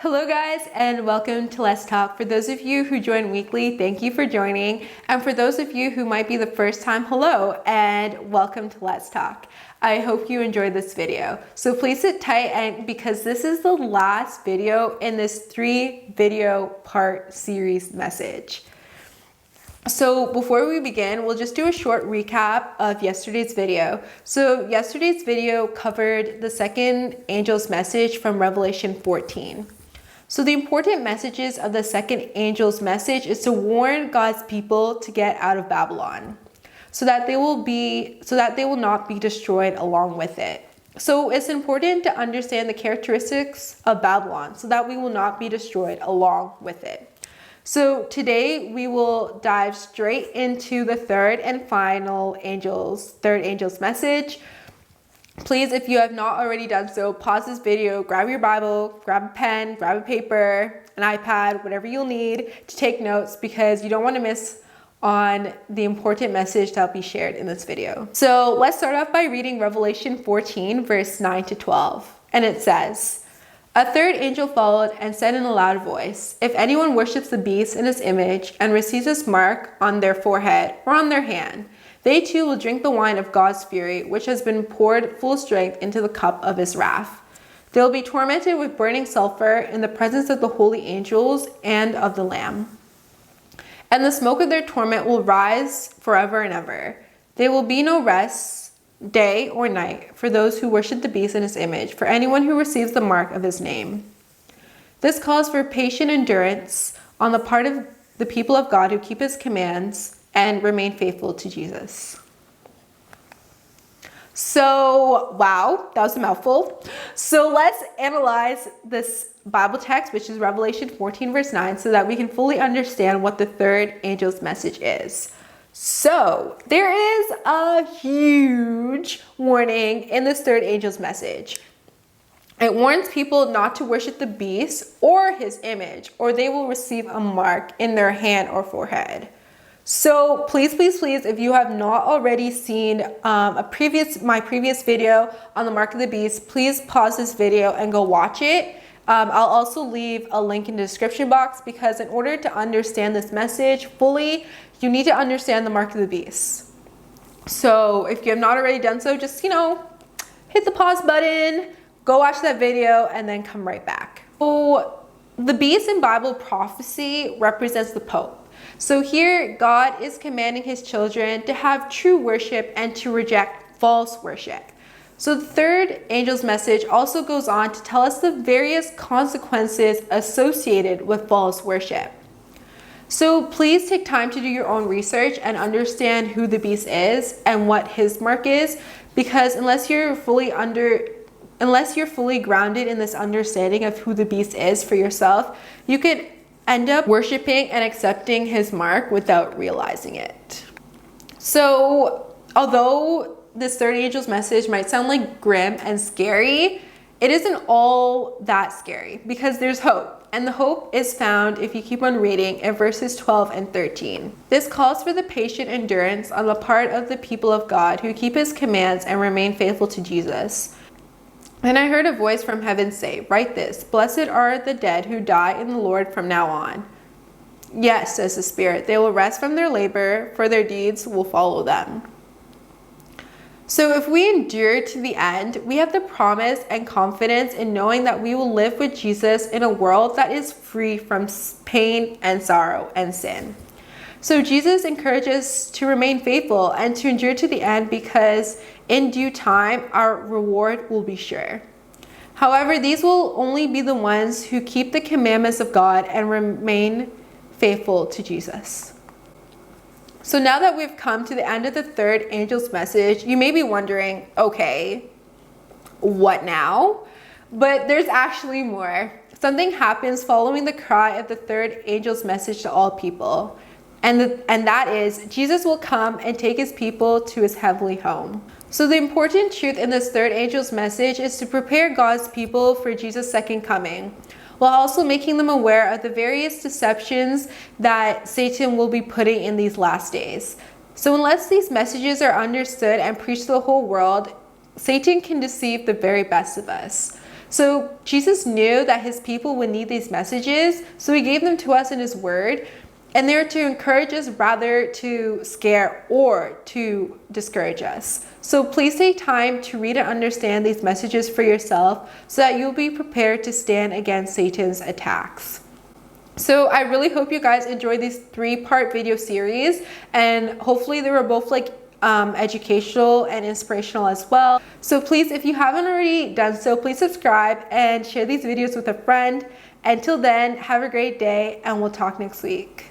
Hello guys, and welcome to Let's Talk. For those of you who join weekly, thank you for joining. And for those of you who might be the first time, hello and welcome to Let's Talk. I hope you enjoyed this video. So please sit tight and because this is the last video in this 3-video part series message. So before we begin, we'll just do a short recap of yesterday's video. So yesterday's video covered the second angel's message from Revelation 14. So the important messages of the second angel's message is to warn God's people to get out of Babylon, so that they will not be destroyed along with it. So it's important to understand the characteristics of Babylon so that we will not be destroyed along with it. So today we will dive straight into the third angel's message. Please, if you have not already done so, pause this video, grab your Bible, grab a pen, grab a paper, an iPad, whatever you'll need to take notes because you don't want to miss on the important message that will be shared in this video. So let's start off by reading Revelation 14, verse 9 to 12. And it says, "A third angel followed and said in a loud voice, 'If anyone worships the beast and his image and receives his mark on their forehead or on their hand, they too will drink the wine of God's fury, which has been poured full strength into the cup of his wrath. They will be tormented with burning sulfur in the presence of the holy angels and of the Lamb. And the smoke of their torment will rise forever and ever. There will be no rest, day or night, for those who worship the beast and his image, for anyone who receives the mark of his name.' This calls for patient endurance on the part of the people of God who keep his commands and remain faithful to Jesus." So, wow, that was a mouthful. So let's analyze this Bible text, which is Revelation 14, verse 9, so that we can fully understand what the third angel's message is. So there is a huge warning in this third angel's message. It warns people not to worship the beast or his image, or they will receive a mark in their hand or forehead. So please, if you have not already seen my previous video on the mark of the beast, please pause this video and go watch it. I'll also leave a link in the description box because in order to understand this message fully, you need to understand the mark of the beast. So if you have not already done so, just, hit the pause button, go watch that video, and then come right back. So the beast in Bible prophecy represents the Pope. So here, God is commanding his children to have true worship and to reject false worship. So the third angel's message also goes on to tell us the various consequences associated with false worship. So please take time to do your own research and understand who the beast is and what his mark is, because unless you're fully grounded in this understanding of who the beast is for yourself, you could end up worshiping and accepting his mark without realizing it. So although this third angel's message might sound like grim and scary, it isn't all that scary because there's hope. And the hope is found if you keep on reading in verses 12 and 13. This calls for the patient endurance on the part of the people of God who keep his commands and remain faithful to Jesus. "And I heard a voice from heaven say, 'Write this, blessed are the dead who die in the Lord from now on.' Yes, says the Spirit, they will rest from their labor, for their deeds will follow them." So if we endure to the end, we have the promise and confidence in knowing that we will live with Jesus in a world that is free from pain and sorrow and sin. So Jesus encourages us to remain faithful and to endure to the end because in due time, our reward will be sure. However, these will only be the ones who keep the commandments of God and remain faithful to Jesus. So now that we've come to the end of the third angel's message, you may be wondering, okay, what now? But there's actually more. Something happens following the cry of the third angel's message to all people. And that is, Jesus will come and take his people to his heavenly home. So the important truth in this third angel's message is to prepare God's people for Jesus' second coming, while also making them aware of the various deceptions that Satan will be putting in these last days. So unless these messages are understood and preached to the whole world, Satan can deceive the very best of us. So Jesus knew that his people would need these messages, so he gave them to us in his word. And they're to encourage us rather to scare or to discourage us. So please take time to read and understand these messages for yourself so that you'll be prepared to stand against Satan's attacks. So I really hope you guys enjoyed this 3-part video series, and hopefully they were both like educational and inspirational as well. So please, if you haven't already done so, please subscribe and share these videos with a friend. Until then, have a great day, and we'll talk next week.